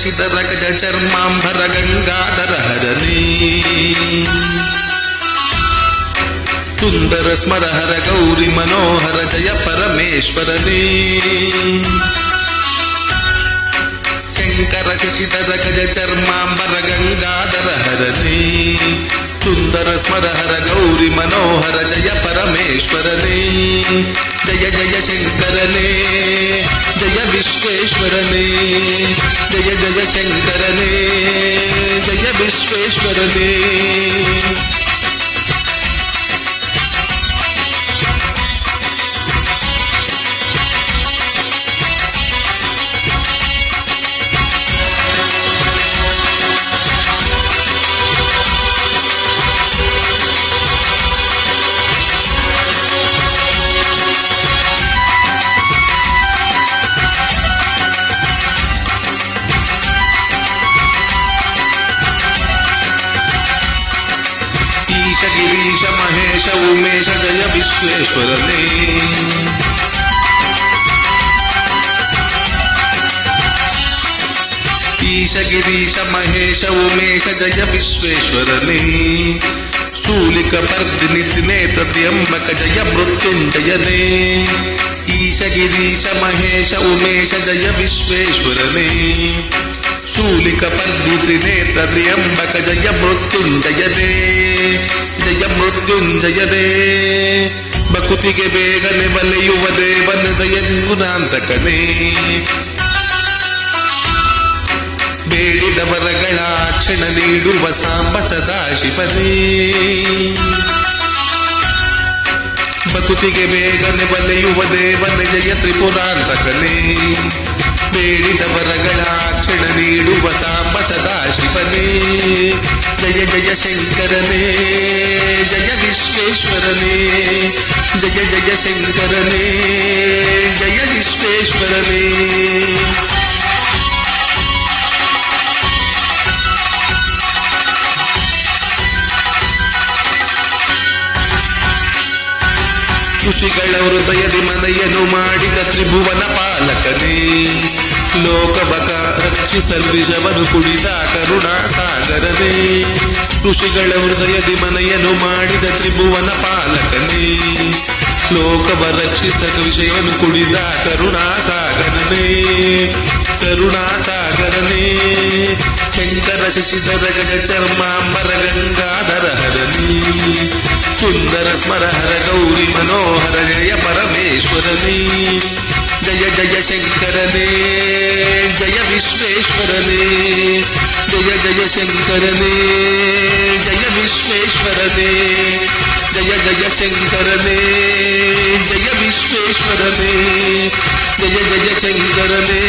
ಶಶಿಧರ ಗಜ ಚರ್ಮಾಂಬರ ಗಂಗಾಧರ ಹರನೇ ಸುಂದರ ಸ್ಮರಹರ ಗೌರಿ ಮನೋಹರ ಜಯ ಪರಮೇಶ್ವರನೇ ಶಂಕರ ಶಶಿಧರ ಗಜ ಚರ್ಮಾಂಬರ ಗಂಗಾಧರ ಹರನೇ ಸುಂದರ ಸ್ಮರಹರ ಗೌರಿ ಮನೋಹರ ಜಯ ಪರಮೇಶ್ವರನೇ ಜಯ ಜಯ ಶಂಕರನೇ ಜಯ ವಿಶ್ವೇಶ್ವರನೇ ಜಯ ಜಯ ಶಂಕರನೇ ಜಯ ವಿಶ್ವೇಶ್ವರನೇ ಗಿರೀಶ ಮಹೇಶ ಉಮೇಶ ಜಯ ವಿಶ್ವೇಶ್ವರನೇ ಈಶ ಗಿರೀಶ ಮಹೇಶ ಉಮೇಶ ಜಯ ವಿಶ್ವೇಶ್ವರನೇ ಶೂಲಿಕ ಪರ್ದಿನಿ ತ್ರಿನೇತ್ರ ತ್ರ್ಯಂಬಕ ಜಯ ಮೃತ್ಯುಂಜಯನೇ ಈಶ ಗಿರೀಶ ಮಹೇಶ ಉಮೇಶ ಜಯ ವಿಶ್ವೇಶ್ವರನೇ ಶೂಲಿಕ ಪರ್ದಿ ತ್ರಿನೇತ್ರ ತ್ರ್ಯಂಬಕ ಜಯ ಮೃತ್ಯುಂಜಯನೇ ಜಯ ಮೃತ್ಯುಂಜಯನೇ ಬಕುತಿಗೆ ಬೇಗನೆ ಬಲೆಯುವ ದೇವನ ದಯಗುಣಾಂತಕನೇ ಬೇಡಿದ ವರಗಳ ಕ್ಷಣ ನೀಡುವ ಸಾಂಬ ಸದಾಶಿವನೇ ಬಕುತಿಗೆ ಬೇಗನೆ ಬಲೆಯುವ ದೇವನ ಜಯ ತ್ರಿಪುರಾಂತಕನೇ ಬೇಡಿದ ವರಗಳ ಕ್ಷಣ ನೀಡುವ ಸಾಂಬ ಸದಾಶಿವನೇ ಜಯ ಜಯ ಶಂಕರನೇ ಜಯ ವಿಶ್ವೇಶ್ವರನೇ ಜಯ ಜಯ ಶಂಕರನೇ ಜಯ ವಿಶ್ವೇಶ್ವರನೇ ಋಷಿಗಳ ಹೃದಯದಿ ಮನೆಯನ್ನು ಮಾಡಿದ ತ್ರಿಭುವನ ಪಾಲಕನೇ ಲೋಕವಕ ರಕ್ಷಿಸಲ್ವಿಷವನು ಕುಡಿದ ಕರುಣಾ ಸಾಗರನೇ ಋಷಿಗಳ ಹೃದಯದಿ ಮನೆಯನ್ನು ಮಾಡಿದ ತ್ರಿಭುವನ ಪಾಲಕನೇ ಲೋಕವ ರಕ್ಷಿಸಕ ವಿಷಯವನ್ನು ಕುಡಿದ ಕರುಣಾ ಸಾಗರನೇ ಕರುಣಾ ಸಾಗರನೇ ಶಂಕರ ಶಶಿಧರ ಗಜ ಚರ್ಮಾಂಬರ ಗಂಗಾಧರ ಹರನೇ ಸುಂದರ ಸ್ಮರಹರ ಗೌರಿ ಮನೋಹರ ಜಯ ಪರಮೇಶ್ವರನೇ ಜಯ ಜಯ ಶಂಕರನೇ ಜಯ ವಿಶ್ವೇಶ್ವರನೇ ಜಯ ಜಯ ಶಂಕರನೇ ಜಯ ವಿಶ್ವೇಶ್ವರನೇ ಜಯ ಜಯ ಶಂಕರನೇ ಜಯ ವಿಶ್ವೇಶ್ವರನೇ ಜಯ ಜಯ ಶಂಕರನೇ